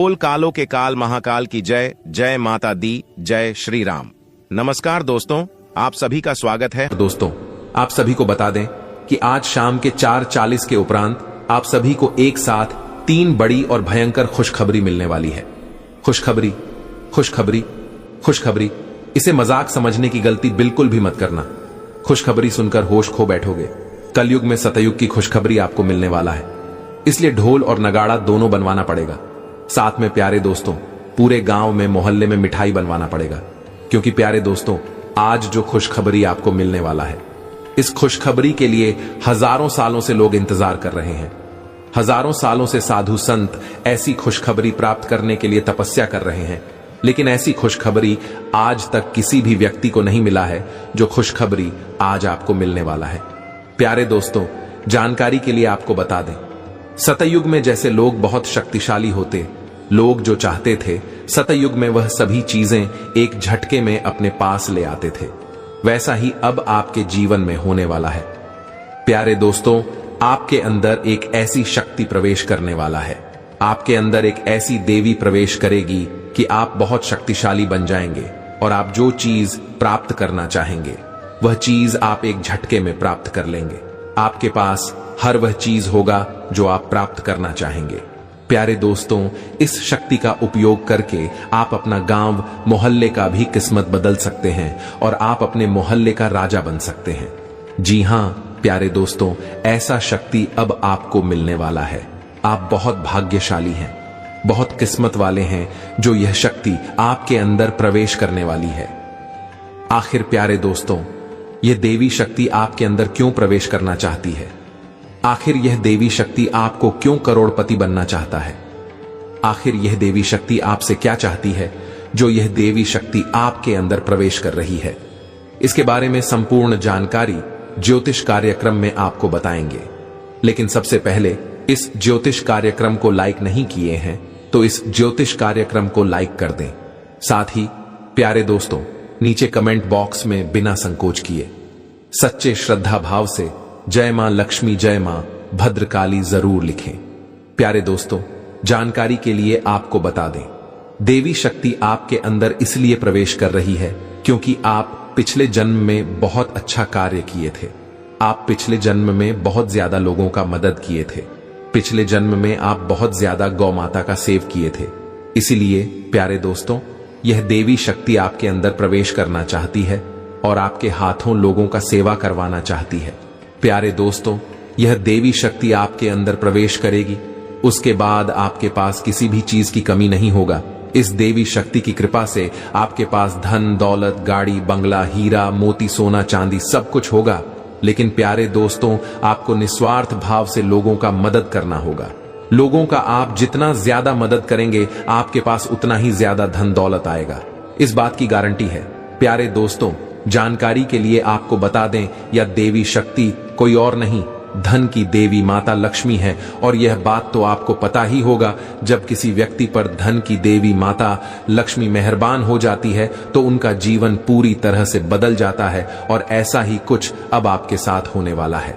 बोल कालों के काल महाकाल की जय। जय माता दी, जय श्री राम। नमस्कार दोस्तों, आप सभी का स्वागत है। दोस्तों, आप सभी को बता दें कि आज शाम के 4:40 के उपरांत आप सभी को एक साथ 3 बड़ी और भयंकर खुशखबरी मिलने वाली है। खुशखबरी, खुशखबरी, खुशखबरी। इसे मजाक समझने की गलती बिल्कुल भी मत करना। खुशखबरी सुनकर होश खो बैठोगे। कलयुग में सतयुग की खुशखबरी आपको मिलने वाला है, इसलिए ढोल और नगाड़ा दोनों बनवाना पड़ेगा। साथ में प्यारे दोस्तों, पूरे गांव में मोहल्ले में मिठाई बनवाना पड़ेगा, क्योंकि प्यारे दोस्तों, आज जो खुशखबरी आपको मिलने वाला है, इस खुशखबरी के लिए हजारों सालों से लोग इंतजार कर रहे हैं। हजारों सालों से साधु संत ऐसी खुशखबरी प्राप्त करने के लिए तपस्या कर रहे हैं, लेकिन ऐसी खुशखबरी आज तक किसी भी व्यक्ति को नहीं मिला है जो खुशखबरी आज आपको मिलने वाला है। प्यारे दोस्तों, जानकारी के लिए आपको बता दें, सतयुग में जैसे लोग बहुत शक्तिशाली होते, लोग जो चाहते थे सतयुग में वह सभी चीजें एक झटके में अपने पास ले आते थे, वैसा ही अब आपके जीवन में होने वाला है। प्यारे दोस्तों, आपके अंदर एक ऐसी शक्ति प्रवेश करने वाला है, आपके अंदर एक ऐसी देवी प्रवेश करेगी कि आप बहुत शक्तिशाली बन जाएंगे और आप जो चीज प्राप्त करना चाहेंगे वह चीज आप एक झटके में प्राप्त कर लेंगे। आपके पास हर वह चीज होगा जो आप प्राप्त करना चाहेंगे। प्यारे दोस्तों, इस शक्ति का उपयोग करके आप अपना गांव मोहल्ले का भी किस्मत बदल सकते हैं और आप अपने मोहल्ले का राजा बन सकते हैं। जी हां प्यारे दोस्तों, ऐसा शक्ति अब आपको मिलने वाला है। आप बहुत भाग्यशाली हैं, बहुत किस्मत वाले हैं जो यह शक्ति आपके अंदर प्रवेश करने वाली है। आखिर प्यारे दोस्तों, यह देवी शक्ति आपके अंदर क्यों प्रवेश करना चाहती है? आखिर यह देवी शक्ति आपको क्यों करोड़पति बनना चाहता है? आखिर यह देवी शक्ति आपसे क्या चाहती है जो यह देवी शक्ति आपके अंदर प्रवेश कर रही है? इसके बारे में संपूर्ण जानकारी ज्योतिष कार्यक्रम में आपको बताएंगे। लेकिन सबसे पहले, इस ज्योतिष कार्यक्रम को लाइक नहीं किए हैं तो इस ज्योतिष कार्यक्रम को लाइक कर दें। साथ ही प्यारे दोस्तों, नीचे कमेंट बॉक्स में बिना संकोच किए सच्चे श्रद्धा भाव से जय मां लक्ष्मी, जय मां भद्रकाली जरूर लिखें। प्यारे दोस्तों, जानकारी के लिए आपको बता दें, देवी शक्ति आपके अंदर इसलिए प्रवेश कर रही है क्योंकि आप पिछले जन्म में बहुत अच्छा कार्य किए थे। आप पिछले जन्म में बहुत ज्यादा लोगों का मदद किए थे। पिछले जन्म में आप बहुत ज्यादा गौ माता का सेव किए थे। इसीलिए प्यारे दोस्तों, यह देवी शक्ति आपके अंदर प्रवेश करना चाहती है और आपके हाथों लोगों का सेवा करवाना चाहती है। प्यारे दोस्तों, यह देवी शक्ति आपके अंदर प्रवेश करेगी, उसके बाद आपके पास किसी भी चीज की कमी नहीं होगा। इस देवी शक्ति की कृपा से आपके पास धन दौलत, गाड़ी बंगला, हीरा मोती, सोना चांदी सब कुछ होगा। लेकिन प्यारे दोस्तों, आपको निस्वार्थ भाव से लोगों का मदद करना होगा। लोगों का आप जितना ज्यादा मदद करेंगे, आपके पास उतना ही ज्यादा धन दौलत आएगा। इस बात की गारंटी है। प्यारे दोस्तों, जानकारी के लिए आपको बता दें, यह देवी शक्ति कोई और नहीं, धन की देवी माता लक्ष्मी है। और यह बात तो आपको पता ही होगा, जब किसी व्यक्ति पर धन की देवी माता लक्ष्मी मेहरबान हो जाती है तो उनका जीवन पूरी तरह से बदल जाता है। और ऐसा ही कुछ अब आपके साथ होने वाला है।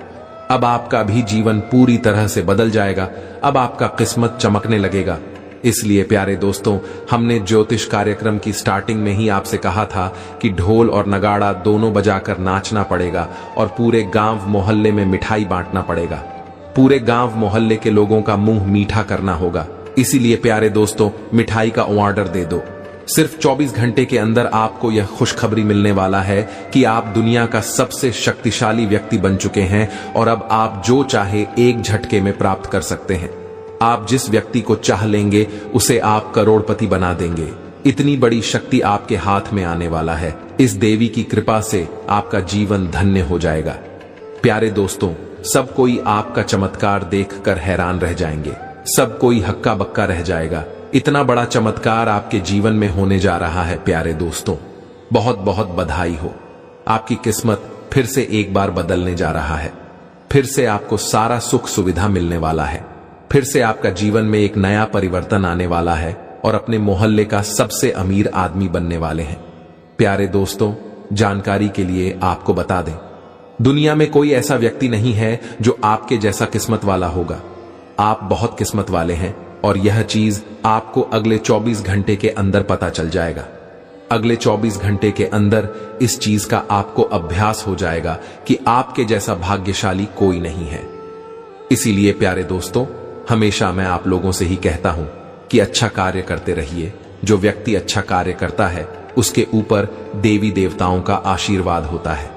अब आपका भी जीवन पूरी तरह से बदल जाएगा। अब आपका किस्मत चमकने लगेगा। इसलिए प्यारे दोस्तों, हमने ज्योतिष कार्यक्रम की स्टार्टिंग में ही आपसे कहा था कि ढोल और नगाड़ा दोनों बजाकर नाचना पड़ेगा और पूरे गांव मोहल्ले में मिठाई बांटना पड़ेगा। पूरे गांव मोहल्ले के लोगों का मुंह मीठा करना होगा। इसीलिए प्यारे दोस्तों, मिठाई का ऑर्डर दे दो। सिर्फ 24 घंटे के अंदर आपको यह खुशखबरी मिलने वाला है कि आप दुनिया का सबसे शक्तिशाली व्यक्ति बन चुके हैं और अब आप जो चाहे एक झटके में प्राप्त कर सकते हैं। आप जिस व्यक्ति को चाह लेंगे उसे आप करोड़पति बना देंगे। इतनी बड़ी शक्ति आपके हाथ में आने वाला है। इस देवी की कृपा से आपका जीवन धन्य हो जाएगा। प्यारे दोस्तों, सब कोई आपका चमत्कार देखकर हैरान रह जाएंगे। सब कोई हक्का बक्का रह जाएगा। इतना बड़ा चमत्कार आपके जीवन में होने जा रहा है। प्यारे दोस्तों, बहुत बहुत बधाई हो। आपकी किस्मत फिर से एक बार बदलने जा रहा है। फिर से आपको सारा सुख सुविधा मिलने वाला है। फिर से आपका जीवन में एक नया परिवर्तन आने वाला है और अपने मोहल्ले का सबसे अमीर आदमी बनने वाले हैं। प्यारे दोस्तों, जानकारी के लिए आपको बता दें, दुनिया में कोई ऐसा व्यक्ति नहीं है जो आपके जैसा किस्मत वाला होगा। आप बहुत किस्मत वाले हैं। और यह चीज आपको अगले 24 घंटे के अंदर पता चल जाएगा। अगले 24 घंटे के अंदर इस चीज का आपको अभ्यास हो जाएगा कि आपके जैसा भाग्यशाली कोई नहीं है। इसीलिए प्यारे दोस्तों, हमेशा मैं आप लोगों से ही कहता हूं कि अच्छा कार्य करते रहिए। जो व्यक्ति अच्छा कार्य करता है उसके ऊपर देवी देवताओं का आशीर्वाद होता है,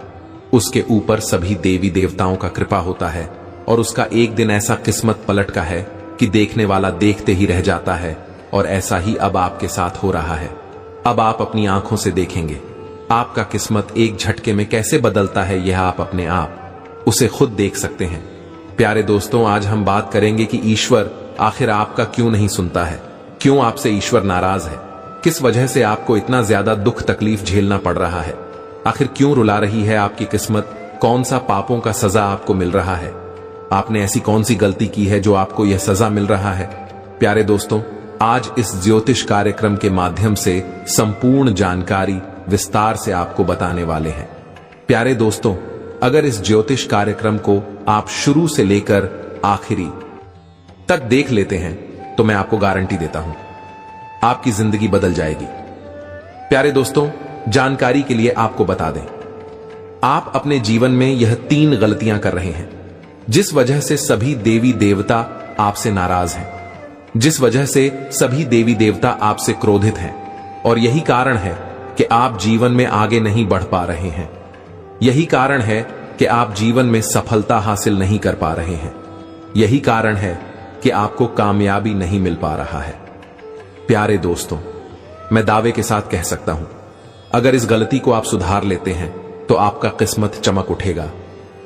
उसके ऊपर सभी देवी देवताओं का कृपा होता है और उसका एक दिन ऐसा किस्मत पलट का है कि देखने वाला देखते ही रह जाता है। और ऐसा ही अब आपके साथ हो रहा है। अब आप अपनी आंखों से देखेंगे आपका किस्मत एक झटके में कैसे बदलता है। यह आप अपने आप उसे खुद देख सकते हैं। प्यारे दोस्तों, आज हम बात करेंगे कि ईश्वर आखिर आपका क्यों नहीं सुनता है, क्यों आपसे ईश्वर नाराज है, किस वजह से आपको इतना ज्यादा दुख तकलीफ झेलना पड़ रहा है, आखिर क्यों रुला रही है आपकी किस्मत, कौन सा पापों का सजा आपको मिल रहा है, आपने ऐसी कौन सी गलती की है जो आपको यह सजा मिल रहा है। प्यारे दोस्तों, आज इस ज्योतिष कार्यक्रम के माध्यम से संपूर्ण जानकारी विस्तार से आपको बताने वाले हैं। प्यारे दोस्तों, अगर इस ज्योतिष कार्यक्रम को आप शुरू से लेकर आखिरी तक देख लेते हैं तो मैं आपको गारंटी देता हूं आपकी जिंदगी बदल जाएगी। प्यारे दोस्तों, जानकारी के लिए आपको बता दें, आप अपने जीवन में यह 3 गलतियां कर रहे हैं जिस वजह से सभी देवी देवता आपसे नाराज हैं, जिस वजह से सभी देवी देवता आपसे क्रोधित हैं। और यही कारण है कि आप जीवन में आगे नहीं बढ़ पा रहे हैं। यही कारण है कि आप जीवन में सफलता हासिल नहीं कर पा रहे हैं। यही कारण है कि आपको कामयाबी नहीं मिल पा रहा है। प्यारे दोस्तों, मैं दावे के साथ कह सकता हूं, अगर इस गलती को आप सुधार लेते हैं तो आपका किस्मत चमक उठेगा।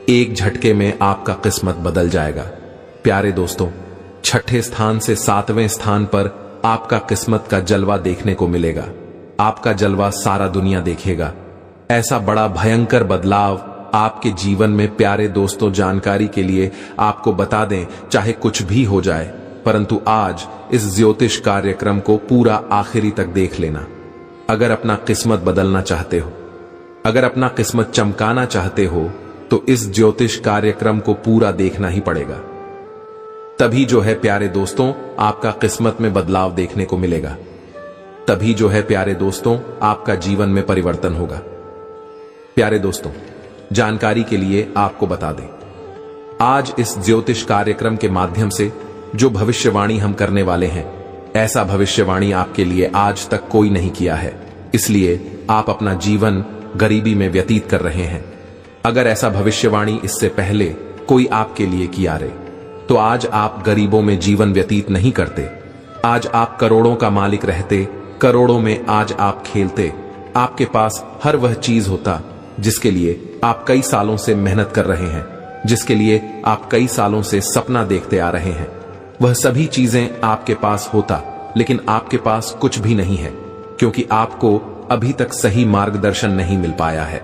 एक झटके में आपका किस्मत बदल जाएगा। प्यारे दोस्तों, 6ठे स्थान से 7वें स्थान पर आपका किस्मत का जलवा देखने को मिलेगा। आपका जलवा सारा दुनिया देखेगा। ऐसा बड़ा भयंकर बदलाव आपके जीवन में। प्यारे दोस्तों, जानकारी के लिए आपको बता दें, चाहे कुछ भी हो जाए, परंतु आज इस ज्योतिष कार्यक्रम को पूरा आखिरी तक देख लेना। अगर अपना किस्मत बदलना चाहते हो, अगर अपना किस्मत चमकाना चाहते हो, तो इस ज्योतिष कार्यक्रम को पूरा देखना ही पड़ेगा। तभी जो है प्यारे दोस्तों, आपका किस्मत में बदलाव देखने को मिलेगा। तभी जो है प्यारे दोस्तों, आपका जीवन में परिवर्तन होगा। प्यारे दोस्तों, जानकारी के लिए आपको बता दें, आज इस ज्योतिष कार्यक्रम के माध्यम से जो भविष्यवाणी हम करने वाले हैं, ऐसा भविष्यवाणी आपके लिए आज तक कोई नहीं किया है। इसलिए आप अपना जीवन गरीबी में व्यतीत कर रहे हैं। अगर ऐसा भविष्यवाणी इससे पहले कोई आपके लिए किया रहे, तो आज आप गरीबों में जीवन व्यतीत नहीं करते। आज आप करोड़ों का मालिक रहते, करोड़ों में आज आप खेलते। आपके पास हर वह चीज होता जिसके लिए आप कई सालों से मेहनत कर रहे हैं, जिसके लिए आप कई सालों से सपना देखते आ रहे हैं। वह सभी चीजें आपके पास होता, लेकिन आपके पास कुछ भी नहीं है, क्योंकि आपको अभी तक सही मार्गदर्शन नहीं मिल पाया है।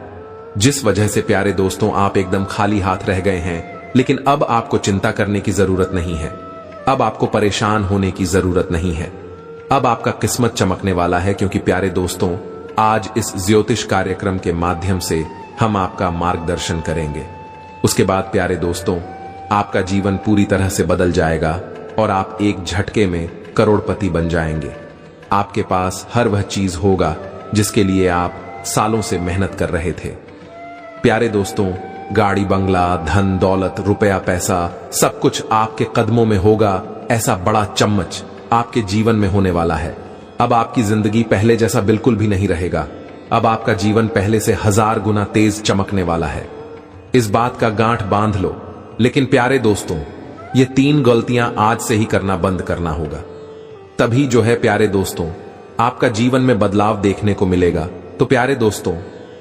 जिस वजह से प्यारे दोस्तों, आप एकदम खाली हाथ रह गए हैं। लेकिन अब आपको चिंता करने की जरूरत नहीं है। अब आपको परेशान होने की जरूरत नहीं है। अब आपका किस्मत चमकने वाला है, क्योंकि प्यारे दोस्तों, आज इस ज्योतिष कार्यक्रम के माध्यम से हम आपका मार्गदर्शन करेंगे। उसके बाद प्यारे दोस्तों, आपका जीवन पूरी तरह से बदल जाएगा और आप एक झटके में करोड़पति बन जाएंगे। आपके पास हर वह चीज होगा जिसके लिए आप सालों से मेहनत कर रहे थे। प्यारे दोस्तों, गाड़ी बंगला, धन दौलत, रुपया पैसा, सब कुछ आपके कदमों में होगा। ऐसा बड़ा चम्मच आपके जीवन में होने वाला है। अब आपकी जिंदगी पहले जैसा बिल्कुल भी नहीं रहेगा। अब आपका जीवन पहले से 1000 गुना तेज चमकने वाला है। इस बात का गांठ बांध लो। लेकिन प्यारे दोस्तों, ये 3 गलतियां आज से ही करना बंद करना होगा। तभी जो है प्यारे दोस्तों, आपका जीवन में बदलाव देखने को मिलेगा। तो प्यारे दोस्तों,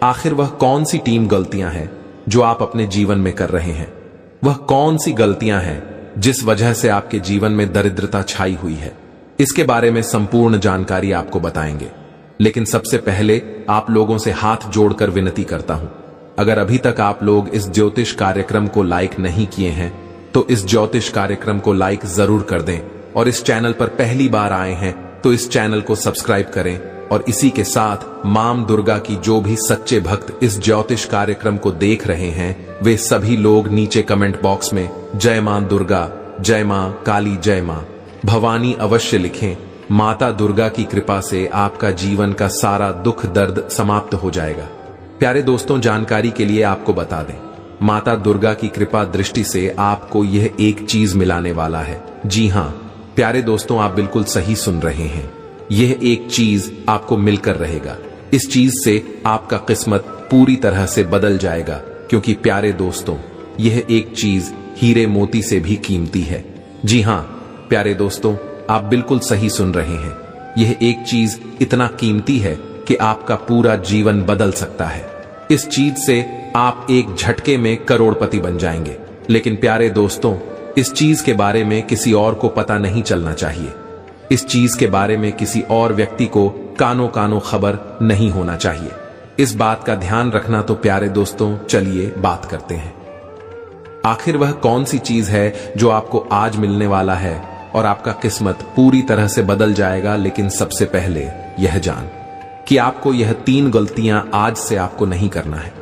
आखिर वह कौन सी 3 गलतियां हैं जो आप अपने जीवन में कर रहे हैं? वह कौन सी गलतियां हैं जिस वजह से आपके जीवन में दरिद्रता छाई हुई है? इसके बारे में संपूर्ण जानकारी आपको बताएंगे। लेकिन सबसे पहले आप लोगों से हाथ जोड़कर विनती करता हूं, अगर अभी तक आप लोग इस ज्योतिष कार्यक्रम को लाइक नहीं किए हैं तो इस ज्योतिष कार्यक्रम को लाइक जरूर कर दें, और इस चैनल पर पहली बार आए हैं तो इस चैनल को सब्सक्राइब करें। और इसी के साथ मां दुर्गा की जो भी सच्चे भक्त इस ज्योतिष कार्यक्रम को देख रहे हैं, वे सभी लोग नीचे कमेंट बॉक्स में जय मां दुर्गा, जय मां काली, जय मां, भवानी अवश्य लिखें। माता दुर्गा की कृपा से आपका जीवन का सारा दुख दर्द समाप्त हो जाएगा। प्यारे दोस्तों, जानकारी के लिए आपको बता दें, माता दुर्गा की कृपा दृष्टि से आपको यह एक चीज मिलाने वाला है। जी हां प्यारे दोस्तों, आप बिल्कुल सही सुन रहे हैं। यह एक चीज आपको मिलकर रहेगा। इस चीज से आपका किस्मत पूरी तरह से बदल जाएगा, क्योंकि प्यारे दोस्तों, यह एक चीज हीरे मोती से भी कीमती है। जी हां प्यारे दोस्तों, आप बिल्कुल सही सुन रहे हैं। यह एक चीज इतना कीमती है कि आपका पूरा जीवन बदल सकता है। इस चीज से आप एक झटके में करोड़पति बन जाएंगे। लेकिन प्यारे दोस्तों, इस चीज के बारे में किसी और को पता नहीं चलना चाहिए। इस चीज के बारे में किसी और व्यक्ति को कानो कानो खबर नहीं होना चाहिए। इस बात का ध्यान रखना। तो प्यारे दोस्तों, चलिए बात करते हैं। आखिर वह कौन सी चीज है जो आपको आज मिलने वाला है और आपका किस्मत पूरी तरह से बदल जाएगा। लेकिन सबसे पहले यह जान कि आपको यह 3 गलतियां आज से आपको नहीं करना है।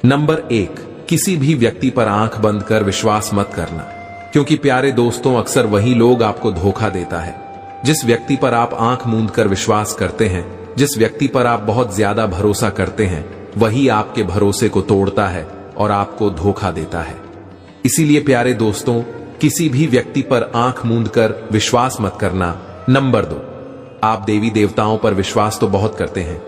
नंबर 1, किसी भी व्यक्ति पर आंख बंद कर विश्वास मत करना, क्योंकि प्यारे दोस्तों, अक्सर वही लोग आपको धोखा देता है। जिस व्यक्ति पर आप आंख मूंद कर विश्वास करते हैं, जिस व्यक्ति पर आप बहुत ज्यादा भरोसा करते हैं, वही आपके भरोसे को तोड़ता है और आपको धोखा देता है। इसीलिए प्यारे दोस्तों, किसी भी व्यक्ति पर आंख मूंद कर विश्वास मत करना। नंबर 2, आप देवी देवताओं पर विश्वास तो बहुत करते हैं,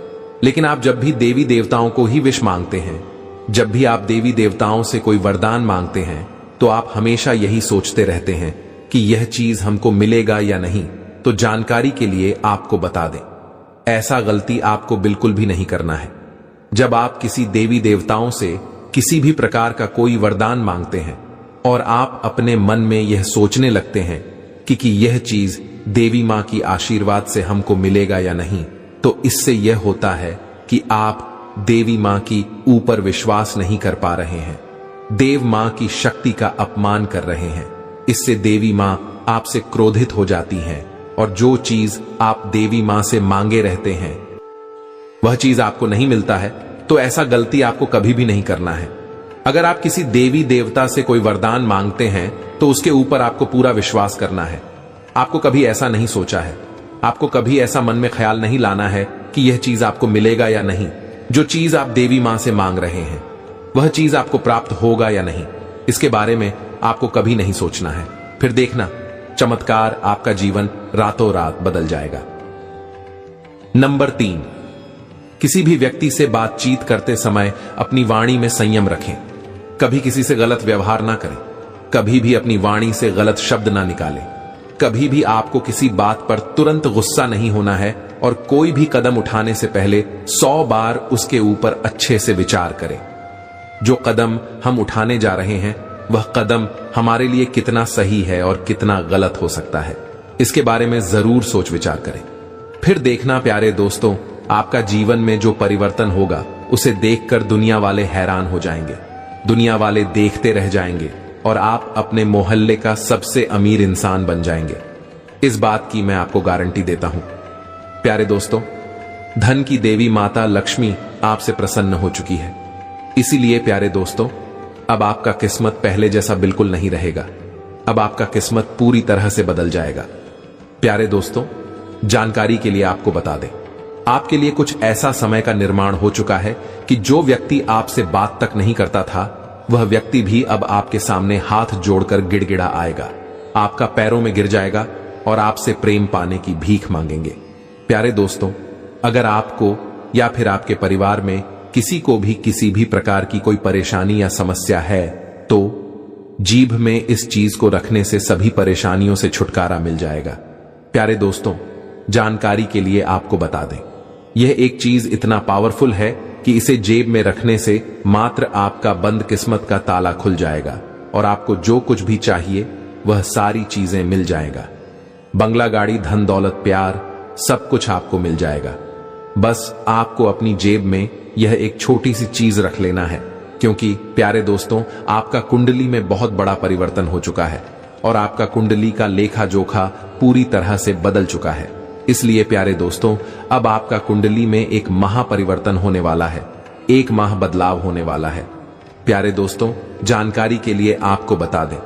लेकिन आप जब भी देवी देवताओं को ही विश मांगते हैं, जब भी आप देवी देवताओं से कोई वरदान मांगते हैं, तो आप हमेशा यही सोचते रहते हैं कि यह चीज हमको मिलेगा या नहीं। तो जानकारी के लिए आपको बता दें, ऐसा गलती आपको बिल्कुल भी नहीं करना है। जब आप किसी देवी देवताओं से किसी भी प्रकार का कोई वरदान मांगते हैं और आप अपने मन में यह सोचने लगते हैं कि यह चीज देवी मां की आशीर्वाद से हमको मिलेगा या नहीं, तो इससे यह होता है कि आप देवी मां की ऊपर विश्वास नहीं कर पा रहे हैं, देव मां की शक्ति का अपमान कर रहे हैं। इससे देवी मां आपसे क्रोधित हो जाती हैं और जो चीज आप देवी मां से मांगे रहते हैं वह चीज आपको नहीं मिलता है। तो ऐसा गलती आपको कभी भी नहीं करना है। अगर आप किसी देवी देवता से कोई वरदान मांगते हैं तो उसके ऊपर आपको पूरा विश्वास करना है। आपको कभी ऐसा नहीं सोचा है, आपको कभी ऐसा मन में ख्याल नहीं लाना है कि यह चीज आपको मिलेगा या नहीं। जो चीज आप देवी मां से मांग रहे हैं वह चीज आपको प्राप्त होगा या नहीं, इसके बारे में आपको कभी नहीं सोचना है। फिर देखना, चमत्कार आपका जीवन रातों रात बदल जाएगा। नंबर 3, किसी भी व्यक्ति से बातचीत करते समय अपनी वाणी में संयम रखें। कभी किसी से गलत व्यवहार ना करें, कभी भी अपनी वाणी से गलत शब्द ना निकालें। कभी भी आपको किसी बात पर तुरंत गुस्सा नहीं होना है और कोई भी कदम उठाने से पहले 100 बार उसके ऊपर अच्छे से विचार करें। जो कदम हम उठाने जा रहे हैं वह कदम हमारे लिए कितना सही है और कितना गलत हो सकता है, इसके बारे में जरूर सोच विचार करें। फिर देखना प्यारे दोस्तों, आपका जीवन में जो परिवर्तन होगा उसे देखकर दुनिया वाले हैरान हो जाएंगे। दुनिया वाले देखते रह जाएंगे और आप अपने मोहल्ले का सबसे अमीर इंसान बन जाएंगे। इस बात की मैं आपको गारंटी देता हूं। प्यारे दोस्तों, धन की देवी माता लक्ष्मी आपसे प्रसन्न हो चुकी है। इसीलिए प्यारे दोस्तों, अब आपका किस्मत पहले जैसा बिल्कुल नहीं रहेगा। अब आपका किस्मत पूरी तरह से बदल जाएगा। प्यारे दोस्तों, जानकारी के लिए आपको बता दें, आपके लिए कुछ ऐसा समय का निर्माण हो चुका है कि जो व्यक्ति आपसे बात तक नहीं करता था वह व्यक्ति भी अब आपके सामने हाथ जोड़कर गिड़गिड़ा आएगा, आपका पैरों में गिर जाएगा और आपसे प्रेम पाने की भीख मांगेंगे। प्यारे दोस्तों, अगर आपको या फिर आपके परिवार में किसी को भी किसी भी प्रकार की कोई परेशानी या समस्या है तो जीभ में इस चीज को रखने से सभी परेशानियों से छुटकारा मिल जाएगा। प्यारे दोस्तों, जानकारी के लिए आपको बता दें, यह एक चीज इतना पावरफुल है कि इसे जेब में रखने से मात्र आपका बंद किस्मत का ताला खुल जाएगा और आपको जो कुछ भी चाहिए वह सारी चीजें मिल जाएगा। बंगला, गाड़ी, धन दौलत, प्यार, सब कुछ आपको मिल जाएगा। बस आपको अपनी जेब में यह एक छोटी सी चीज रख लेना है, क्योंकि प्यारे दोस्तों, आपका कुंडली में बहुत बड़ा परिवर्तन हो चुका है और आपका कुंडली का लेखा जोखा पूरी तरह से बदल चुका है। इसलिए प्यारे दोस्तों, अब आपका कुंडली में एक महापरिवर्तन होने वाला है, एक महा बदलाव होने वाला है। प्यारे दोस्तों, जानकारी के लिए आपको बता दें,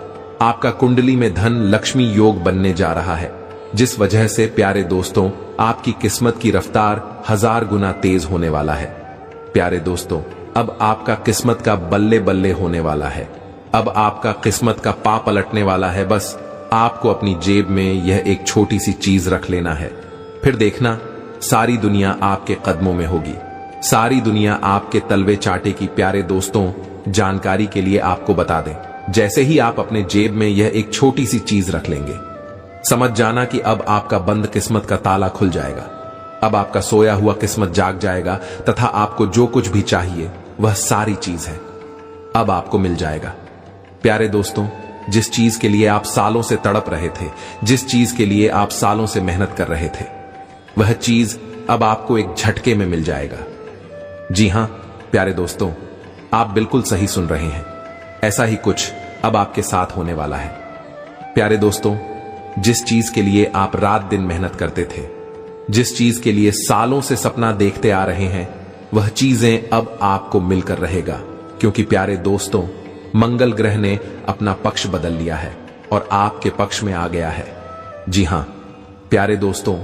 आपका कुंडली में धन लक्ष्मी योग बनने जा रहा है, जिस वजह से प्यारे दोस्तों आपकी किस्मत की रफ्तार 1000 गुना तेज होने वाला है। प्यारे दोस्तों, अब आपका किस्मत का बल्ले बल्ले होने वाला है। अब आपका किस्मत का पा पलटने वाला है। बस आपको अपनी जेब में यह एक छोटी सी चीज रख लेना है, फिर देखना सारी दुनिया आपके कदमों में होगी। सारी दुनिया आपके तलवे चाटेगी। प्यारे दोस्तों, जानकारी के लिए आपको बता दें, जैसे ही आप अपने जेब में यह एक छोटी सी चीज रख लेंगे, समझ जाना कि अब आपका बंद किस्मत का ताला खुल जाएगा। अब आपका सोया हुआ किस्मत जाग जाएगा तथा आपको जो कुछ भी चाहिए वह सारी चीज है अब आपको मिल जाएगा। प्यारे दोस्तों, जिस चीज के लिए आप सालों से तड़प रहे थे, जिस चीज के लिए आप सालों से मेहनत कर रहे थे, वह चीज अब आपको एक झटके में मिल जाएगा। जी हां प्यारे दोस्तों, आप बिल्कुल सही सुन रहे हैं। ऐसा ही कुछ अब आपके साथ होने वाला है। प्यारे दोस्तों, जिस चीज के लिए आप रात दिन मेहनत करते थे, जिस चीज के लिए सालों से सपना देखते आ रहे हैं, वह चीजें अब आपको मिलकर रहेगा। क्योंकि प्यारे दोस्तों, मंगल ग्रह ने अपना पक्ष बदल लिया है और आपके पक्ष में आ गया है। जी हां प्यारे दोस्तों,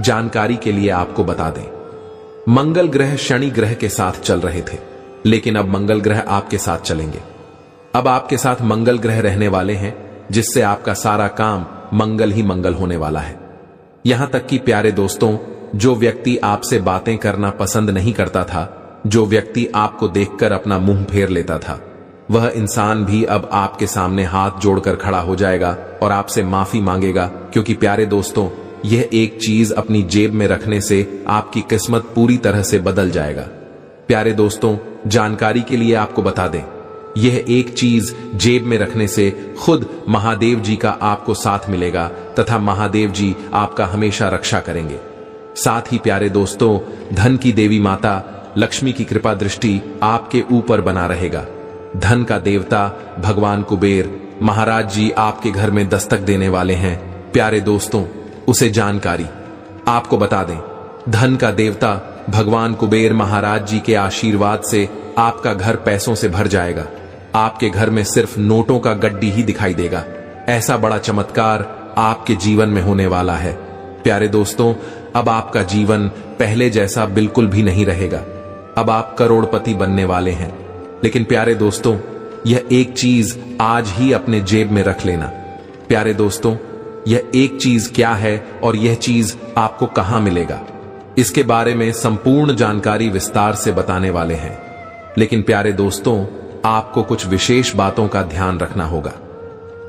जानकारी के लिए आपको बता दें, मंगल ग्रह शनि ग्रह के साथ चल रहे थे, लेकिन अब मंगल ग्रह आपके साथ चलेंगे। अब आपके साथ मंगल ग्रह रहने वाले हैं, जिससे आपका सारा काम मंगल ही मंगल होने वाला है। यहां तक कि प्यारे दोस्तों, जो व्यक्ति आपसे बातें करना पसंद नहीं करता था, जो व्यक्ति आपको देखकर अपना मुंह फेर लेता था, वह इंसान भी अब आपके सामने हाथ जोड़कर खड़ा हो जाएगा और आपसे माफी मांगेगा। क्योंकि प्यारे दोस्तों, यह एक चीज अपनी जेब में रखने से आपकी किस्मत पूरी तरह से बदल जाएगा। प्यारे दोस्तों, जानकारी के लिए आपको बता दें, यह एक चीज जेब में रखने से खुद महादेव जी का आपको साथ मिलेगा तथा महादेव जी आपका हमेशा रक्षा करेंगे। साथ ही प्यारे दोस्तों, धन की देवी माता लक्ष्मी की कृपा दृष्टि आपके ऊपर बना रहेगा। धन का देवता भगवान कुबेर महाराज जी आपके घर में दस्तक देने वाले हैं। प्यारे दोस्तों, उसे जानकारी आपको बता दें, धन का देवता भगवान कुबेर महाराज जी के आशीर्वाद से आपका घर पैसों से भर जाएगा। आपके घर में सिर्फ नोटों का गड्डी ही दिखाई देगा। ऐसा बड़ा चमत्कार आपके जीवन में होने वाला है। प्यारे दोस्तों, अब आपका जीवन पहले जैसा बिल्कुल भी नहीं रहेगा। अब आप करोड़पति बनने वाले हैं। लेकिन प्यारे दोस्तों, यह एक चीज आज ही अपने जेब में रख लेना। प्यारे दोस्तों, यह एक चीज क्या है और यह चीज आपको कहां मिलेगा, इसके बारे में संपूर्ण जानकारी विस्तार से बताने वाले हैं। लेकिन प्यारे दोस्तों, आपको कुछ विशेष बातों का ध्यान रखना होगा।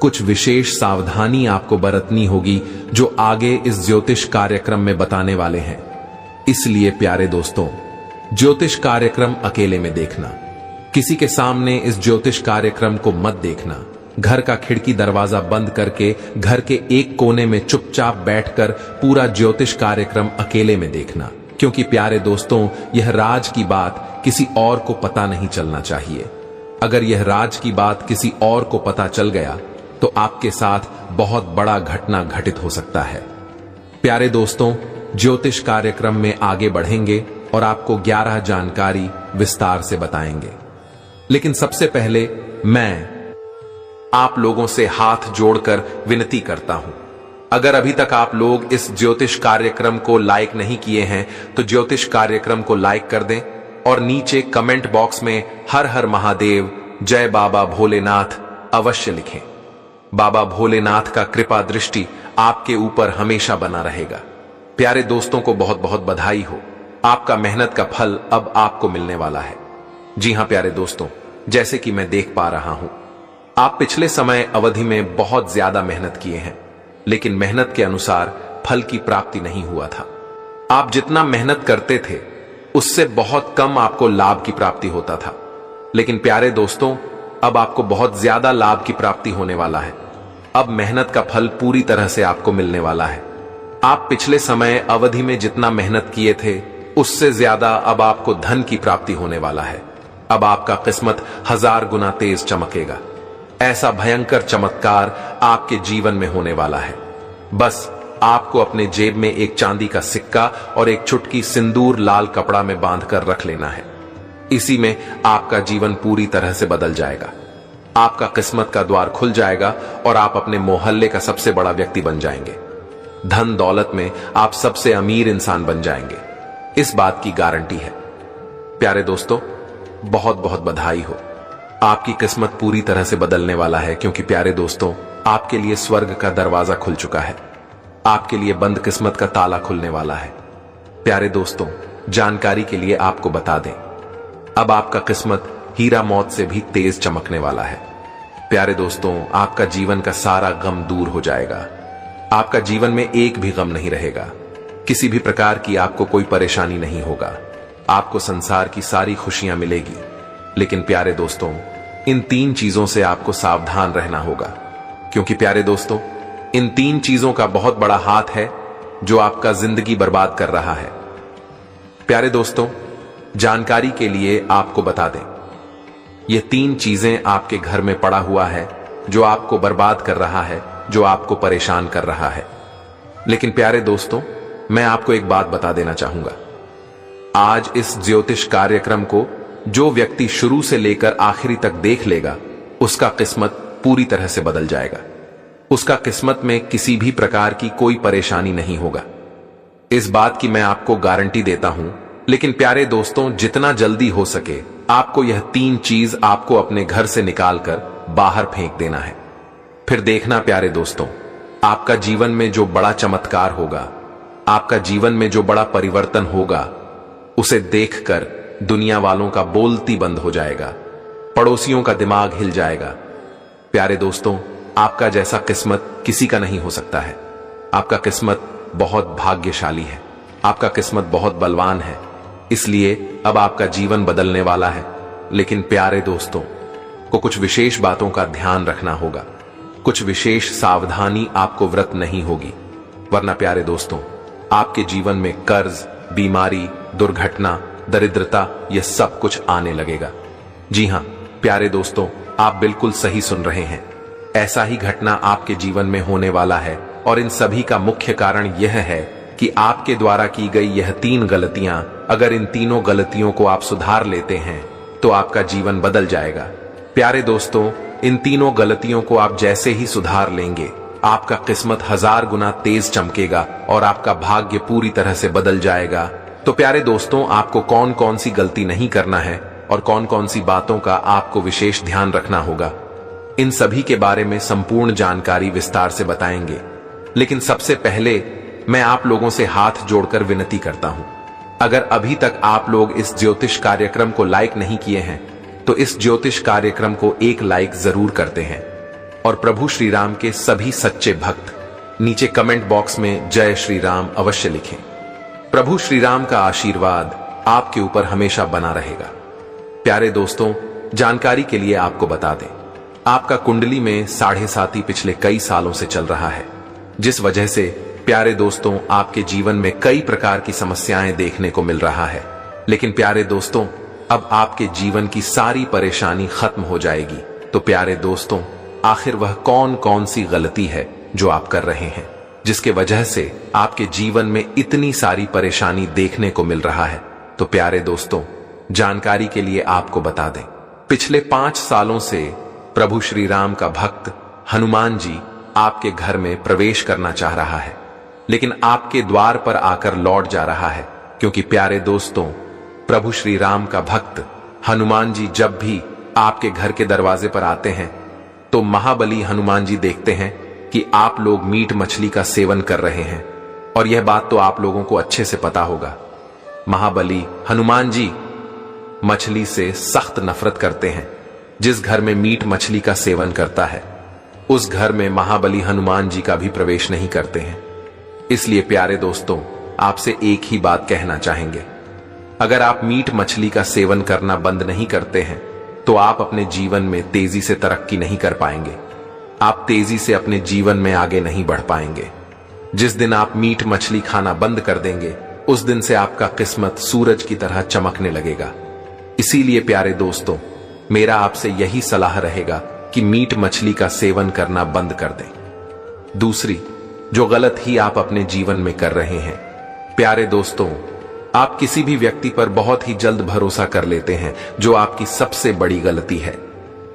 कुछ विशेष सावधानी आपको बरतनी होगी, जो आगे इस ज्योतिष कार्यक्रम में बताने वाले हैं। इसलिए प्यारे दोस्तों, ज्योतिष कार्यक्रम अकेले में देखना, किसी के सामने इस ज्योतिष कार्यक्रम को मत देखना। घर का खिड़की दरवाजा बंद करके घर के एक कोने में चुपचाप बैठकर पूरा ज्योतिष कार्यक्रम अकेले में देखना। क्योंकि प्यारे दोस्तों, यह राज की बात किसी और को पता नहीं चलना चाहिए। अगर यह राज की बात किसी और को पता चल गया तो आपके साथ बहुत बड़ा घटना घटित हो सकता है। प्यारे दोस्तों, ज्योतिष कार्यक्रम में आगे बढ़ेंगे और आपको 11 जानकारी विस्तार से बताएंगे। लेकिन सबसे पहले मैं आप लोगों से हाथ जोड़कर विनती करता हूं, अगर अभी तक आप लोग इस ज्योतिष कार्यक्रम को लाइक नहीं किए हैं तो ज्योतिष कार्यक्रम को लाइक कर दें और नीचे कमेंट बॉक्स में हर हर महादेव, जय बाबा भोलेनाथ अवश्य लिखें। बाबा भोलेनाथ का कृपा दृष्टि आपके ऊपर हमेशा बना रहेगा। प्यारे दोस्तों को बहुत बहुत बधाई हो, आपका मेहनत का फल अब आपको मिलने वाला है। जी हां प्यारे दोस्तों, जैसे कि मैं देख पा रहा हूं, आप पिछले समय अवधि में बहुत ज्यादा मेहनत किए हैं, लेकिन मेहनत के अनुसार फल की प्राप्ति नहीं हुआ था। आप जितना मेहनत करते थे उससे बहुत कम आपको लाभ की प्राप्ति होता था। लेकिन प्यारे दोस्तों, अब आपको बहुत ज्यादा लाभ की प्राप्ति होने वाला है। अब मेहनत का फल पूरी तरह से आपको मिलने वाला है। आप पिछले समय अवधि में जितना मेहनत किए थे उससे ज्यादा अब आपको धन की प्राप्ति होने वाला है। अब आपका किस्मत 1000 गुना तेज चमकेगा। ऐसा भयंकर चमत्कार आपके जीवन में होने वाला है। बस आपको अपने जेब में एक चांदी का सिक्का और एक चुटकी सिंदूर लाल कपड़ा में बांधकर रख लेना है। इसी में आपका जीवन पूरी तरह से बदल जाएगा। आपका किस्मत का द्वार खुल जाएगा और आप अपने मोहल्ले का सबसे बड़ा व्यक्ति बन जाएंगे। धन दौलत में आप सबसे अमीर इंसान बन जाएंगे, इस बात की गारंटी है। प्यारे दोस्तों, बहुत बहुत बधाई हो, आपकी किस्मत पूरी तरह से बदलने वाला है, क्योंकि प्यारे दोस्तों, आपके लिए स्वर्ग का दरवाजा खुल चुका है। आपके लिए बंद किस्मत का ताला खुलने वाला है। प्यारे दोस्तों, जानकारी के लिए आपको बता दें, अब आपका किस्मत हीरा मौत से भी तेज चमकने वाला है। प्यारे दोस्तों, आपका जीवन का सारा गम दूर हो जाएगा। आपका जीवन में एक भी गम नहीं रहेगा। किसी भी प्रकार की आपको कोई परेशानी नहीं होगा। आपको संसार की सारी खुशियां मिलेगी। लेकिन प्यारे दोस्तों, इन 3 चीजों से आपको सावधान रहना होगा, क्योंकि प्यारे दोस्तों, इन 3 चीजों का बहुत बड़ा हाथ है जो आपका जिंदगी बर्बाद कर रहा है। प्यारे दोस्तों, जानकारी के लिए आपको बता दें, ये 3 चीजें आपके घर में पड़ा हुआ है जो आपको बर्बाद कर रहा है, जो आपको परेशान कर रहा है। लेकिन प्यारे दोस्तों, मैं आपको एक बात बता देना चाहूंगा। आज इस ज्योतिष कार्यक्रम को जो व्यक्ति शुरू से लेकर आखिरी तक देख लेगा, उसका किस्मत पूरी तरह से बदल जाएगा। उसका किस्मत में किसी भी प्रकार की कोई परेशानी नहीं होगा, इस बात की मैं आपको गारंटी देता हूं। लेकिन प्यारे दोस्तों, जितना जल्दी हो सके आपको यह 3 चीज आपको अपने घर से निकालकर बाहर फेंक देना है। फिर देखना प्यारे दोस्तों, आपका जीवन में जो बड़ा चमत्कार होगा, आपका जीवन में जो बड़ा परिवर्तन होगा, उसे देखकर दुनिया वालों का बोलती बंद हो जाएगा, पड़ोसियों का दिमाग हिल जाएगा। प्यारे दोस्तों, आपका जैसा किस्मत किसी का नहीं हो सकता है। आपका किस्मत बहुत भाग्यशाली है, आपका किस्मत बहुत बलवान है, इसलिए अब आपका जीवन बदलने वाला है। लेकिन प्यारे दोस्तों को कुछ विशेष बातों का ध्यान रखना होगा, कुछ विशेष सावधानी आपको व्रत नहीं होगी, वरना प्यारे दोस्तों, आपके जीवन में कर्ज, बीमारी, दुर्घटना, दरिद्रता, यह सब कुछ आने लगेगा। जी हां प्यारे दोस्तों, आप बिल्कुल सही सुन रहे हैं। ऐसा ही घटना आपके जीवन में होने वाला है, और इन सभी का मुख्य कारण यह है कि आपके द्वारा की गई यह 3 गलतियां, अगर इन तीनों गलतियों को आप सुधार लेते हैं तो आपका जीवन बदल जाएगा। प्यारे दोस्तों, इन तीनों गलतियों को आप जैसे ही सुधार लेंगे, आपका किस्मत 1000 गुना तेज चमकेगा और आपका भाग्य पूरी तरह से बदल जाएगा। तो प्यारे दोस्तों, आपको कौन कौन सी गलती नहीं करना है और कौन कौन सी बातों का आपको विशेष ध्यान रखना होगा, इन सभी के बारे में संपूर्ण जानकारी विस्तार से बताएंगे। लेकिन सबसे पहले मैं आप लोगों से हाथ जोड़कर विनती करता हूं, अगर अभी तक आप लोग इस ज्योतिष कार्यक्रम को लाइक नहीं किए हैं तो इस ज्योतिष कार्यक्रम को एक लाइक जरूर करते हैं, और प्रभु श्री राम के सभी सच्चे भक्त नीचे कमेंट बॉक्स में जय श्री राम अवश्य लिखें। प्रभु श्री राम का आशीर्वाद आपके ऊपर हमेशा बना रहेगा। प्यारे दोस्तों, जानकारी के लिए आपको बता दें, आपका कुंडली में 7.5 पिछले कई सालों से चल रहा है, जिस वजह से प्यारे दोस्तों आपके जीवन में कई प्रकार की समस्याएं देखने को मिल रहा है। लेकिन प्यारे दोस्तों, अब आपके जीवन की सारी परेशानी खत्म हो जाएगी। तो प्यारे दोस्तों, आखिर वह कौन कौन सी गलती है जो आप कर रहे हैं, जिसके वजह से आपके जीवन में इतनी सारी परेशानी देखने को मिल रहा है? तो प्यारे दोस्तों, जानकारी के लिए आपको बता दें, पिछले 5 सालों से प्रभु श्री राम का भक्त हनुमान जी आपके घर में प्रवेश करना चाह रहा है, लेकिन आपके द्वार पर आकर लौट जा रहा है। क्योंकि प्यारे दोस्तों, प्रभु श्री राम का भक्त हनुमान जी जब भी आपके घर के दरवाजे पर आते हैं तो महाबली हनुमान जी देखते हैं कि आप लोग मीट मछली का सेवन कर रहे हैं, और यह बात तो आप लोगों को अच्छे से पता होगा। महाबली हनुमान जी मछली से सख्त नफरत करते हैं। जिस घर में मीट मछली का सेवन करता है, उस घर में महाबली हनुमान जी का भी प्रवेश नहीं करते हैं। इसलिए प्यारे दोस्तों, आपसे एक ही बात कहना चाहेंगे, अगर आप मीट मछली का सेवन करना बंद नहीं करते हैं तो आप अपने जीवन में तेजी से तरक्की नहीं कर पाएंगे, आप तेजी से अपने जीवन में आगे नहीं बढ़ पाएंगे। जिस दिन आप मीट मछली खाना बंद कर देंगे, उस दिन से आपका किस्मत सूरज की तरह चमकने लगेगा। इसीलिए प्यारे दोस्तों, मेरा आपसे यही सलाह रहेगा कि मीट मछली का सेवन करना बंद कर दें। दूसरी जो गलत ही आप अपने जीवन में कर रहे हैं, प्यारे दोस्तों, आप किसी भी व्यक्ति पर बहुत ही जल्द भरोसा कर लेते हैं, जो आपकी सबसे बड़ी गलती है।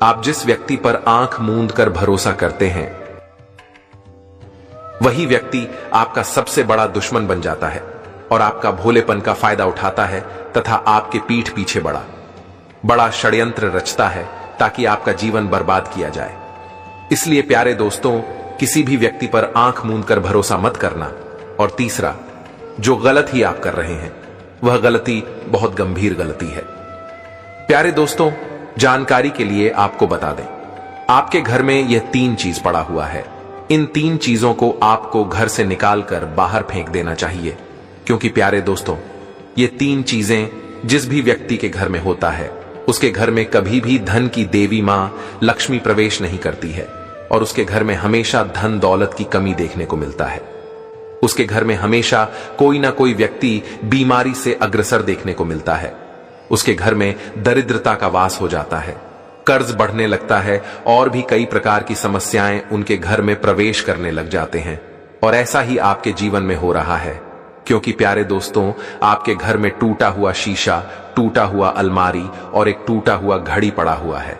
आप जिस व्यक्ति पर आंख मूंद कर भरोसा करते हैं, वही व्यक्ति आपका सबसे बड़ा दुश्मन बन जाता है और आपका भोलेपन का फायदा उठाता है तथा आपके पीठ पीछे बड़ा षड्यंत्र रचता है ताकि आपका जीवन बर्बाद किया जाए। इसलिए प्यारे दोस्तों, किसी भी व्यक्ति पर आंख मूंद कर भरोसा मत करना। और तीसरा, जो गलत ही आप कर रहे हैं वह गलती बहुत गंभीर गलती है। प्यारे दोस्तों, जानकारी के लिए आपको बता दें, आपके घर में यह 3 चीज पड़ा हुआ है। इन 3 चीजों को आपको घर से निकालकर बाहर फेंक देना चाहिए, क्योंकि प्यारे दोस्तों, ये 3 चीजें जिस भी व्यक्ति के घर में होता है, उसके घर में कभी भी धन की देवी मां लक्ष्मी प्रवेश नहीं करती है और उसके घर में हमेशा धन दौलत की कमी देखने को मिलता है। उसके घर में हमेशा कोई ना कोई व्यक्ति बीमारी से अग्रसर देखने को मिलता है। उसके घर में दरिद्रता का वास हो जाता है, कर्ज बढ़ने लगता है और भी कई प्रकार की समस्याएं उनके घर में प्रवेश करने लग जाते हैं। और ऐसा ही आपके जीवन में हो रहा है, क्योंकि प्यारे दोस्तों, आपके घर में टूटा हुआ शीशा, टूटा हुआ अलमारी और एक टूटा हुआ घड़ी पड़ा हुआ है।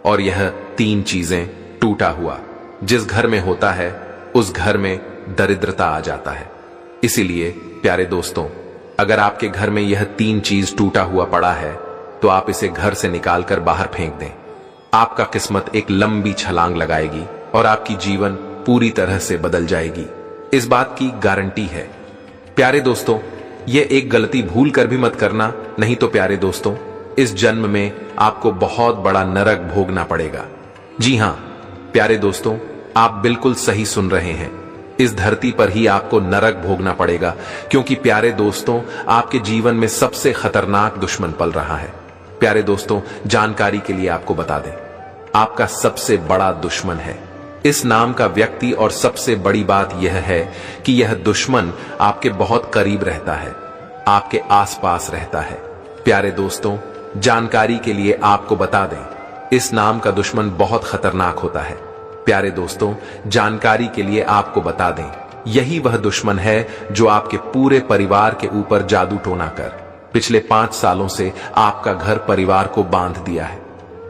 और यह 3 चीजें टूटा हुआ जिस घर में होता है, उस घर में दरिद्रता आ जाता है। इसीलिए प्यारे दोस्तों, अगर आपके घर में यह 3 चीज टूटा हुआ पड़ा है तो आप इसे घर से निकालकर बाहर फेंक दें। आपका किस्मत एक लंबी छलांग लगाएगी और आपकी जीवन पूरी तरह से बदल जाएगी। इस बात की गारंटी है। प्यारे दोस्तों, यह एक गलती भूल कर भी मत करना, नहीं तो प्यारे दोस्तों, इस जन्म में आपको बहुत बड़ा नरक भोगना पड़ेगा। जी हां प्यारे दोस्तों, आप बिल्कुल सही सुन रहे हैं। इस धरती पर ही आपको नरक भोगना पड़ेगा, क्योंकि प्यारे दोस्तों, आपके जीवन में सबसे खतरनाक दुश्मन पल रहा है। प्यारे दोस्तों, जानकारी के लिए आपको बता दें, आपका सबसे बड़ा दुश्मन है इस नाम का व्यक्ति। और सबसे बड़ी बात यह है कि यह दुश्मन आपके बहुत करीब रहता है, आपके आसपास रहता है। प्यारे दोस्तों, जानकारी के लिए आपको बता दें, इस नाम का दुश्मन बहुत खतरनाक होता है। प्यारे दोस्तों, जानकारी के लिए आपको बता दें, यही वह दुश्मन है जो आपके पूरे परिवार के ऊपर जादू टोना कर पिछले 5 सालों से आपका घर परिवार को बांध दिया है,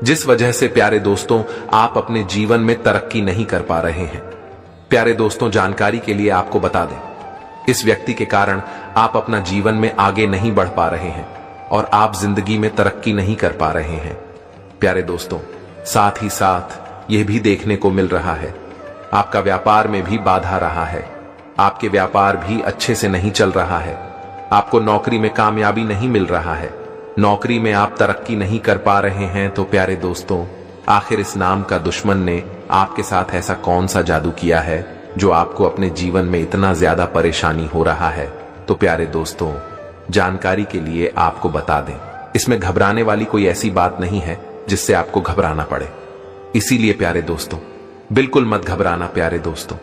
जिस वजह से प्यारे दोस्तों, आप अपने जीवन में तरक्की नहीं कर पा रहे हैं। प्यारे दोस्तों, जानकारी के लिए आपको बता दें, इस व्यक्ति के कारण आप अपना जीवन में आगे नहीं बढ़ पा रहे हैं और आप जिंदगी में तरक्की नहीं कर पा रहे हैं। प्यारे दोस्तों, साथ ही साथ यह भी देखने को मिल रहा है, आपका व्यापार में भी बाधा रहा है, आपके व्यापार भी अच्छे से नहीं चल रहा है, आपको नौकरी में कामयाबी नहीं मिल रहा है, नौकरी में आप तरक्की नहीं कर पा रहे हैं। तो प्यारे दोस्तों, आखिर इस नाम का दुश्मन ने आपके साथ ऐसा कौन सा जादू किया है जो आपको अपने जीवन में इतना ज्यादा परेशानी हो रहा है? तो प्यारे दोस्तों, जानकारी के लिए आपको बता दें, इसमें घबराने वाली कोई ऐसी बात नहीं है जिससे आपको घबराना पड़े। इसीलिए प्यारे दोस्तों, बिल्कुल मत घबराना। प्यारे दोस्तों,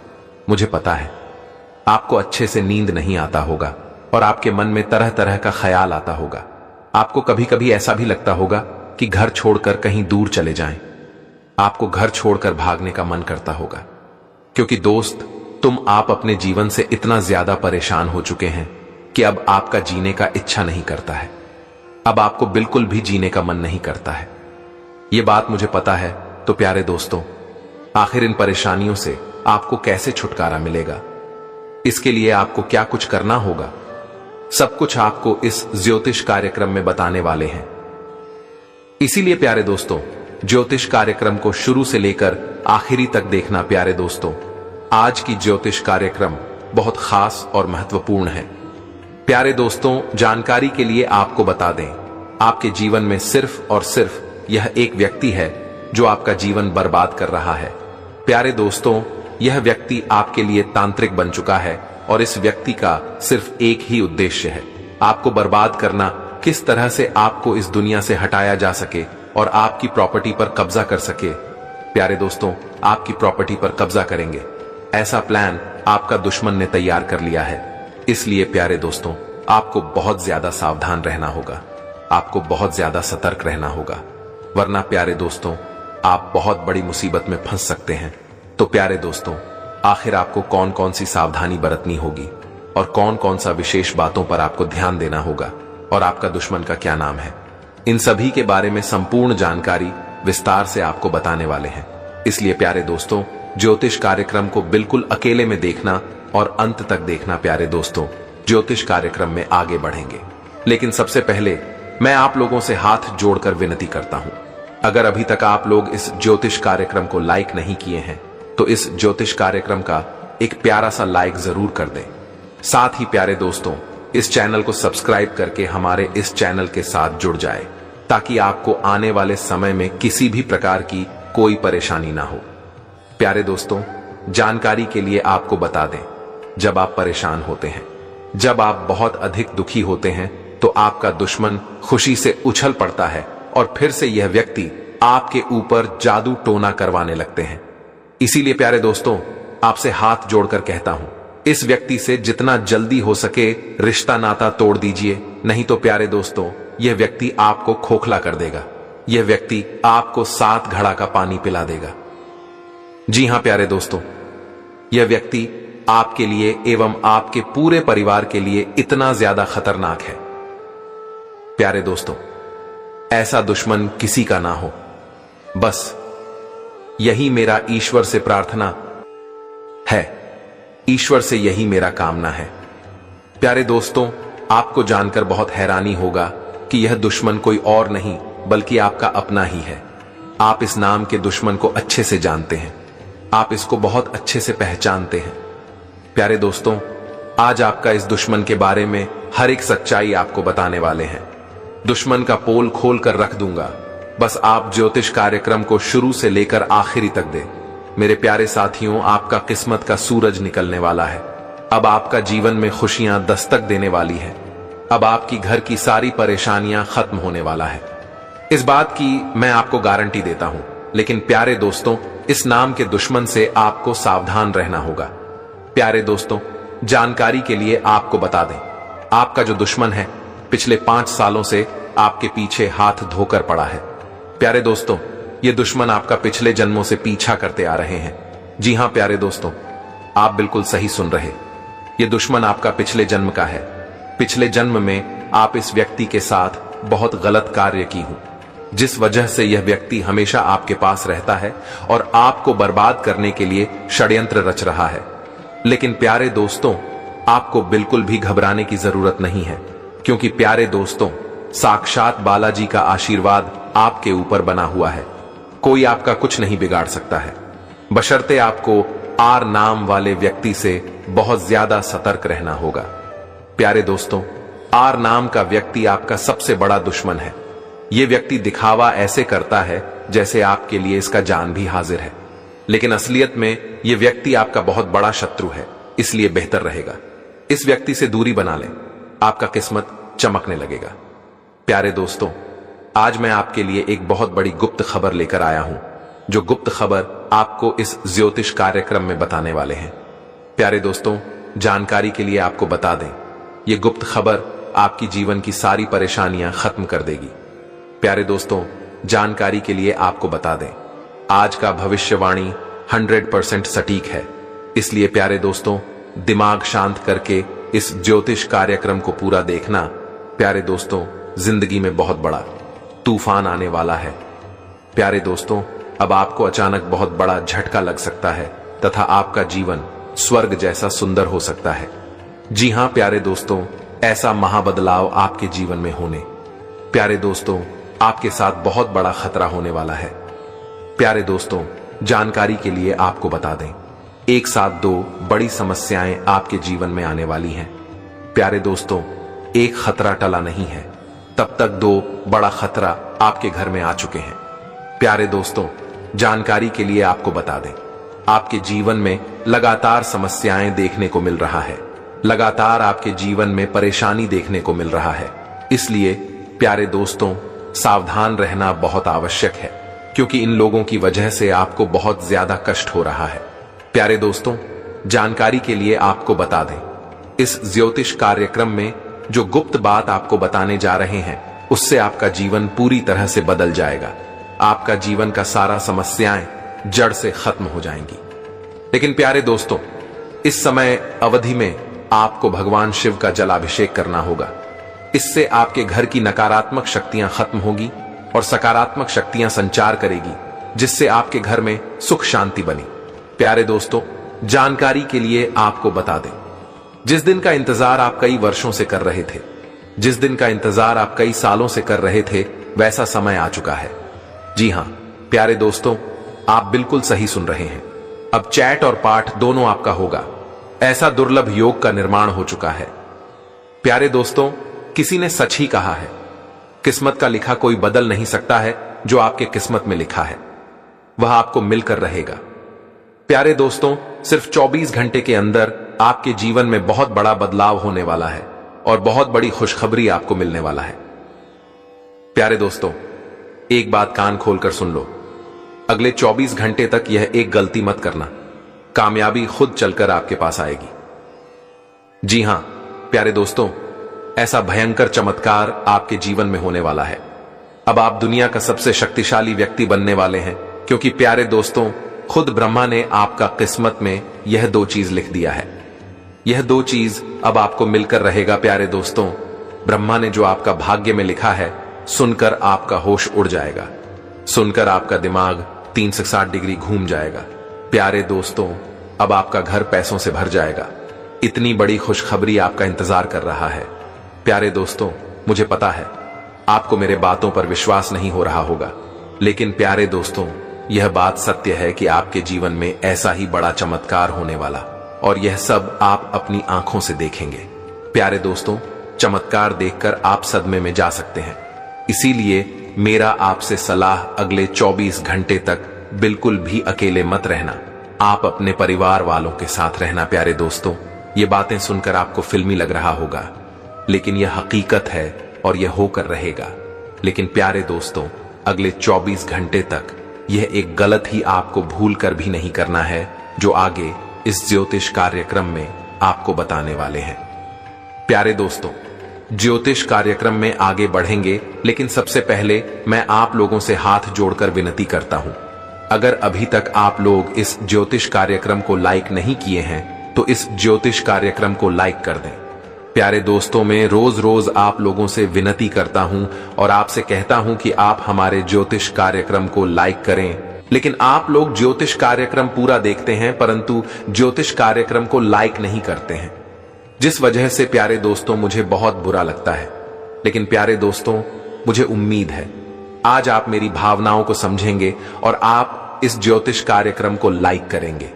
मुझे पता है आपको अच्छे से नींद नहीं आता होगा और आपके मन में तरह तरह का ख्याल आता होगा। आपको कभी कभी ऐसा भी लगता होगा कि घर छोड़कर कहीं दूर चले जाएं। आपको घर छोड़कर भागने का मन करता होगा, क्योंकि दोस्त, आप अपने जीवन से इतना ज्यादा परेशान हो चुके हैं कि अब आपका जीने का इच्छा नहीं करता है। अब आपको बिल्कुल भी जीने का मन नहीं करता है। यह बात मुझे पता है। तो प्यारे दोस्तों, आखिर इन परेशानियों से आपको कैसे छुटकारा मिलेगा? इसके लिए आपको क्या कुछ करना होगा, सब कुछ आपको इस ज्योतिष कार्यक्रम में बताने वाले हैं। इसीलिए प्यारे दोस्तों, ज्योतिष कार्यक्रम को शुरू से लेकर आखिरी तक देखना। प्यारे दोस्तों, आज की ज्योतिष कार्यक्रम बहुत खास और महत्वपूर्ण है। प्यारे दोस्तों, जानकारी के लिए आपको बता दें, आपके जीवन में सिर्फ और सिर्फ यह एक व्यक्ति है जो आपका जीवन बर्बाद कर रहा है। प्यारे दोस्तों, यह व्यक्ति आपके लिए तांत्रिक बन चुका है और इस व्यक्ति का सिर्फ एक ही उद्देश्य है, आपको बर्बाद करना। किस तरह से आपको इस दुनिया से हटाया जा सके और आपकी प्रॉपर्टी पर कब्जा कर सके। प्यारे दोस्तों, आपकी प्रॉपर्टी पर कब्जा करेंगे, ऐसा प्लान आपका दुश्मन ने तैयार कर लिया है। इसलिए प्यारे दोस्तों, आपको बहुत ज्यादा सावधान रहना होगा, आपको बहुत ज्यादा सतर्क रहना होगा, वरना प्यारे दोस्तों, आप बहुत बड़ी मुसीबत में फंस सकते हैं। तो प्यारे दोस्तों, आखिर आपको कौन कौन सी सावधानी बरतनी होगी और कौन कौन सा विशेष बातों पर आपको ध्यान देना होगा और आपका दुश्मन का क्या नाम है, इन सभी के बारे में संपूर्ण जानकारी विस्तार से आपको बताने वाले हैं। इसलिए प्यारे दोस्तों, ज्योतिष कार्यक्रम को बिल्कुल अकेले में देखना और अंत तक देखना। प्यारे दोस्तों, ज्योतिष कार्यक्रम में आगे बढ़ेंगे, लेकिन सबसे पहले मैं आप लोगों से हाथ जोड़कर विनती करता हूं, अगर अभी तक आप लोग इस ज्योतिष कार्यक्रम को लाइक नहीं किए हैं तो इस ज्योतिष कार्यक्रम का एक प्यारा सा लाइक जरूर कर दें। साथ ही प्यारे दोस्तों, इस चैनल को सब्सक्राइब करके हमारे इस चैनल के साथ जुड़ जाए, ताकि आपको आने वाले समय में किसी भी प्रकार की कोई परेशानी ना हो। प्यारे दोस्तों, जानकारी के लिए आपको बता दें, जब आप परेशान होते हैं, जब आप बहुत अधिक दुखी होते हैं, तो आपका दुश्मन खुशी से उछल पड़ता है और फिर से यह व्यक्ति आपके ऊपर जादू टोना करवाने लगते हैं। इसीलिए प्यारे दोस्तों, आपसे हाथ जोड़कर कहता हूं, इस व्यक्ति से जितना जल्दी हो सके रिश्ता नाता तोड़ दीजिए, नहीं तो प्यारे दोस्तों, यह व्यक्ति आपको खोखला कर देगा। यह व्यक्ति आपको 7 घड़ा का पानी पिला देगा। जी हां प्यारे दोस्तों, यह व्यक्ति आपके लिए एवं आपके पूरे परिवार के लिए इतना ज्यादा खतरनाक है। प्यारे दोस्तों, ऐसा दुश्मन किसी का ना हो, बस यही मेरा ईश्वर से प्रार्थना है, ईश्वर से यही मेरा कामना है। प्यारे दोस्तों, आपको जानकर बहुत हैरानी होगा कि यह दुश्मन कोई और नहीं बल्कि आपका अपना ही है। आप इस नाम के दुश्मन को अच्छे से जानते हैं, आप इसको बहुत अच्छे से पहचानते हैं। प्यारे दोस्तों, आज आपका इस दुश्मन के बारे में हर एक सच्चाई आपको बताने वाले हैं। दुश्मन का पोल खोल कर रख दूंगा, बस आप ज्योतिष कार्यक्रम को शुरू से लेकर आखिरी तक दे। मेरे प्यारे साथियों, आपका किस्मत का सूरज निकलने वाला है। अब आपका जीवन में खुशियां दस्तक देने वाली है। अब आपकी घर की सारी परेशानियां खत्म होने वाला है। इस बात की मैं आपको गारंटी देता हूं। लेकिन प्यारे दोस्तों, इस नाम के दुश्मन से आपको सावधान रहना होगा। प्यारे दोस्तों, जानकारी के लिए आपको बता दें, आपका जो दुश्मन है पिछले 5 सालों से आपके पीछे हाथ धोकर पड़ा है। प्यारे दोस्तों, ये दुश्मन आपका पिछले जन्मों से पीछा करते आ रहे हैं। जी हां प्यारे दोस्तों, आप बिल्कुल सही सुन रहे, ये दुश्मन आपका पिछले जन्म का है। पिछले जन्म में आप इस व्यक्ति के साथ बहुत गलत कार्य की हूं, जिस वजह से यह व्यक्ति हमेशा आपके पास रहता है और आपको बर्बाद करने के लिए षड्यंत्र रच रहा है। लेकिन प्यारे दोस्तों, आपको बिल्कुल भी घबराने की जरूरत नहीं है, क्योंकि प्यारे दोस्तों, साक्षात बालाजी का आशीर्वाद आपके ऊपर बना हुआ है। कोई आपका कुछ नहीं बिगाड़ सकता है, बशर्ते आपको आर नाम वाले व्यक्ति से बहुत ज्यादा सतर्क रहना होगा। प्यारे दोस्तों, आर नाम का व्यक्ति आपका सबसे बड़ा दुश्मन है। यह व्यक्ति दिखावा ऐसे करता है जैसे आपके लिए इसका जान भी हाजिर है, लेकिन असलियत में यह व्यक्ति आपका बहुत बड़ा शत्रु है। इसलिए बेहतर रहेगा इस व्यक्ति से दूरी बना लें, आपका किस्मत चमकने लगेगा। प्यारे दोस्तों, आज मैं आपके लिए एक बहुत बड़ी गुप्त खबर लेकर आया हूं, जो गुप्त खबर आपको इस ज्योतिष कार्यक्रम में बताने वाले हैं। प्यारे दोस्तों, जानकारी के लिए आपको बता दें, यह गुप्त खबर आपकी जीवन की सारी परेशानियां खत्म कर देगी। प्यारे दोस्तों, जानकारी के लिए आपको बता दें, आज का भविष्यवाणी 100% सटीक है। इसलिए प्यारे दोस्तों, दिमाग शांत करके इस ज्योतिष कार्यक्रम को पूरा देखना। प्यारे दोस्तों, जिंदगी में बहुत बड़ा तूफान आने वाला है। प्यारे दोस्तों, अब आपको अचानक बहुत बड़ा झटका लग सकता है तथा आपका जीवन स्वर्ग जैसा सुंदर हो सकता है। जी हां प्यारे दोस्तों, ऐसा महाबदलाव आपके जीवन में होने। प्यारे दोस्तों, आपके साथ बहुत बड़ा खतरा होने वाला है। प्यारे दोस्तों, जानकारी के लिए आपको बता दें, एक साथ 2 बड़ी समस्याएं आपके जीवन में आने वाली हैं। प्यारे दोस्तों, एक खतरा टला नहीं है, तब तक 2 बड़ा खतरा आपके घर में आ चुके हैं। प्यारे दोस्तों, जानकारी के लिए आपको बता दें, आपके जीवन में लगातार समस्याएं देखने को मिल रहा है, लगातार आपके जीवन में परेशानी देखने को मिल रहा है। इसलिए प्यारे दोस्तों, सावधान रहना बहुत आवश्यक है, क्योंकि इन लोगों की वजह से आपको बहुत ज्यादा कष्ट हो रहा है। प्यारे दोस्तों, जानकारी के लिए आपको बता दें, इस ज्योतिष कार्यक्रम में जो गुप्त बात आपको बताने जा रहे हैं, उससे आपका जीवन पूरी तरह से बदल जाएगा। आपका जीवन का सारा समस्याएं जड़ से खत्म हो जाएंगी। लेकिन प्यारे दोस्तों, इस समय अवधि में आपको भगवान शिव का जलाभिषेक करना होगा। इससे आपके घर की नकारात्मक शक्तियां खत्म होगी और सकारात्मक शक्तियां संचार करेगी, जिससे आपके घर में सुख शांति बनी। प्यारे दोस्तों, जानकारी के लिए आपको बता दें, जिस दिन का इंतजार आप कई वर्षों से कर रहे थे, जिस दिन का इंतजार आप कई सालों से कर रहे थे, वैसा समय आ चुका है। जी हां प्यारे दोस्तों, आप बिल्कुल सही सुन रहे हैं। अब चैट और पाठ दोनों आपका होगा। ऐसा दुर्लभ योग का निर्माण हो चुका है। प्यारे दोस्तों, किसी ने सच ही कहा है, किस्मत का लिखा कोई बदल नहीं सकता है। जो आपके किस्मत में लिखा है वह आपको मिलकर रहेगा। प्यारे दोस्तों, सिर्फ 24 घंटे के अंदर आपके जीवन में बहुत बड़ा बदलाव होने वाला है और बहुत बड़ी खुशखबरी आपको मिलने वाला है। प्यारे दोस्तों, एक बात कान खोलकर सुन लो। अगले 24 घंटे तक यह एक गलती मत करना, कामयाबी खुद चलकर आपके पास आएगी। जी हां प्यारे दोस्तों, ऐसा भयंकर चमत्कार आपके जीवन में होने वाला है। अब आप दुनिया का सबसे शक्तिशाली व्यक्ति बनने वाले हैं, क्योंकि प्यारे दोस्तों, खुद ब्रह्मा ने आपका किस्मत में यह 2 चीज लिख दिया है। यह 2 चीज अब आपको मिलकर रहेगा। प्यारे दोस्तों, ब्रह्मा ने जो आपका भाग्य में लिखा है, सुनकर आपका होश उड़ जाएगा, सुनकर आपका दिमाग 360 डिग्री घूम जाएगा। प्यारे दोस्तों, अब आपका घर पैसों से भर जाएगा। इतनी बड़ी खुशखबरी आपका इंतजार कर रहा है। प्यारे दोस्तों, मुझे पता है आपको मेरे बातों पर विश्वास नहीं हो रहा होगा, लेकिन प्यारे दोस्तों, यह बात सत्य है कि आपके जीवन में ऐसा ही बड़ा चमत्कार होने वाला, और यह सब आप अपनी आंखों से देखेंगे। प्यारे दोस्तों, चमत्कार देखकर आप सदमे में जा सकते हैं। इसीलिए मेरा आपसे सलाह, अगले 24 घंटे तक बिल्कुल भी अकेले मत रहना। आप अपने परिवार वालों के साथ रहना। प्यारे दोस्तों, ये बातें सुनकर आपको फिल्मी लग रहा होगा, लेकिन यह हकीकत है और यह होकर रहेगा। लेकिन प्यारे दोस्तों, अगले 24 घंटे तक यह एक गलत ही आपको भूल कर भी नहीं करना है, जो आगे इस ज्योतिष कार्यक्रम में आपको बताने वाले हैं। प्यारे दोस्तों, ज्योतिष कार्यक्रम में आगे बढ़ेंगे, लेकिन सबसे पहले मैं आप लोगों से हाथ जोड़कर विनती करता हूं, अगर अभी तक आप लोग इस ज्योतिष कार्यक्रम को लाइक नहीं किए हैं, तो इस ज्योतिष कार्यक्रम को लाइक कर दें। प्यारे दोस्तों, मैं रोज रोज आप लोगों से विनती करता हूं और आपसे कहता हूं कि आप हमारे ज्योतिष कार्यक्रम को लाइक करें, लेकिन आप लोग ज्योतिष कार्यक्रम पूरा देखते हैं, परंतु ज्योतिष कार्यक्रम को लाइक नहीं करते हैं, जिस वजह से प्यारे दोस्तों मुझे बहुत बुरा लगता है। लेकिन प्यारे दोस्तों, मुझे उम्मीद है आज आप मेरी भावनाओं को समझेंगे और आप इस ज्योतिष कार्यक्रम को लाइक करेंगे।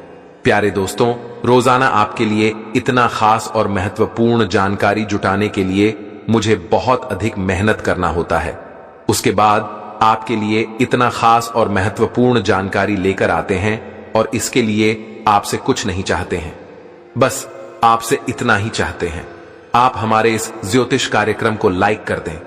प्यारे दोस्तों, रोजाना आपके लिए इतना खास और महत्वपूर्ण जानकारी जुटाने के लिए मुझे बहुत अधिक मेहनत करना होता है। उसके बाद आपके लिए इतना खास और महत्वपूर्ण जानकारी लेकर आते हैं, और इसके लिए आपसे कुछ नहीं चाहते हैं, बस आपसे इतना ही चाहते हैं, आप हमारे इस ज्योतिष कार्यक्रम को लाइक कर दें।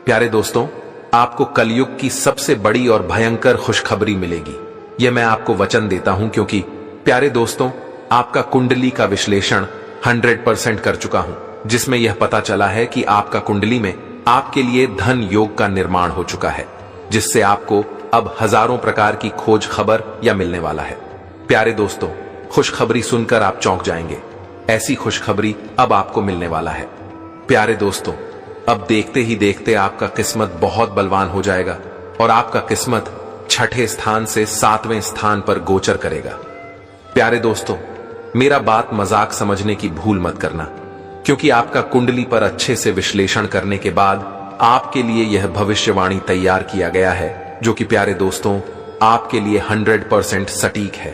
प्यारे दोस्तों, आपको कलयुग की सबसे बड़ी और भयंकर खुशखबरी मिलेगी, यह मैं आपको वचन देता हूं, क्योंकि प्यारे दोस्तों, आपका कुंडली का विश्लेषण 100% कर चुका हूं, जिसमें यह पता चला है कि आपका कुंडली में आपके लिए धन योग का निर्माण हो चुका है, जिससे आपको अब हजारों प्रकार की खोज खबर या मिलने वाला है। प्यारे दोस्तों, खुशखबरी सुनकर आप चौंक जाएंगे। ऐसी खुशखबरी अब आपको मिलने वाला है। प्यारे दोस्तों, अब देखते ही देखते आपका किस्मत बहुत बलवान हो जाएगा और आपका किस्मत 6ठे स्थान से 7वें स्थान पर गोचर करेगा। प्यारे दोस्तों, मेरा बात मजाक समझने की भूल मत करना, क्योंकि आपका कुंडली पर अच्छे से विश्लेषण करने के बाद आपके लिए यह भविष्यवाणी तैयार किया गया है, जो कि प्यारे दोस्तों आपके लिए 100% सटीक है।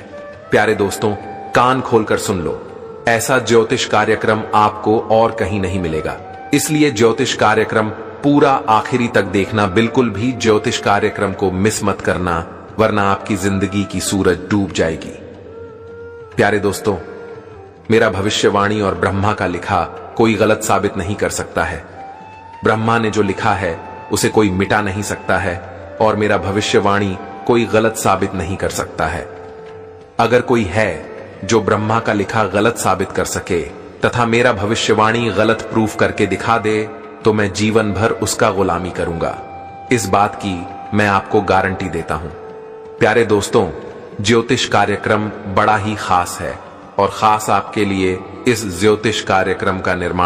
प्यारे दोस्तों, कान खोलकर सुन लो, ऐसा ज्योतिष कार्यक्रम आपको और कहीं नहीं मिलेगा, इसलिए ज्योतिष कार्यक्रम पूरा आखिरी तक देखना। बिल्कुल भी ज्योतिष कार्यक्रम को मिस मत करना, वरना आपकी जिंदगी की सूरज डूब जाएगी। प्यारे दोस्तों, मेरा भविष्यवाणी और ब्रह्मा का लिखा कोई गलत साबित नहीं कर सकता है। ब्रह्मा ने जो लिखा है उसे कोई मिटा नहीं सकता है, और मेरा भविष्यवाणी कोई गलत साबित नहीं कर सकता है। अगर कोई है जो ब्रह्मा का लिखा गलत साबित कर सके तथा मेरा भविष्यवाणी गलत प्रूफ करके दिखा दे, तो मैं जीवन भर उसका गुलामी करूंगा। इस बात की मैं आपको गारंटी देता हूं। प्यारे दोस्तों, ज्योतिष कार्यक्रम बड़ा ही खास है, और खास आपके लिए इस ज्योतिष कार्यक्रम का निर्माण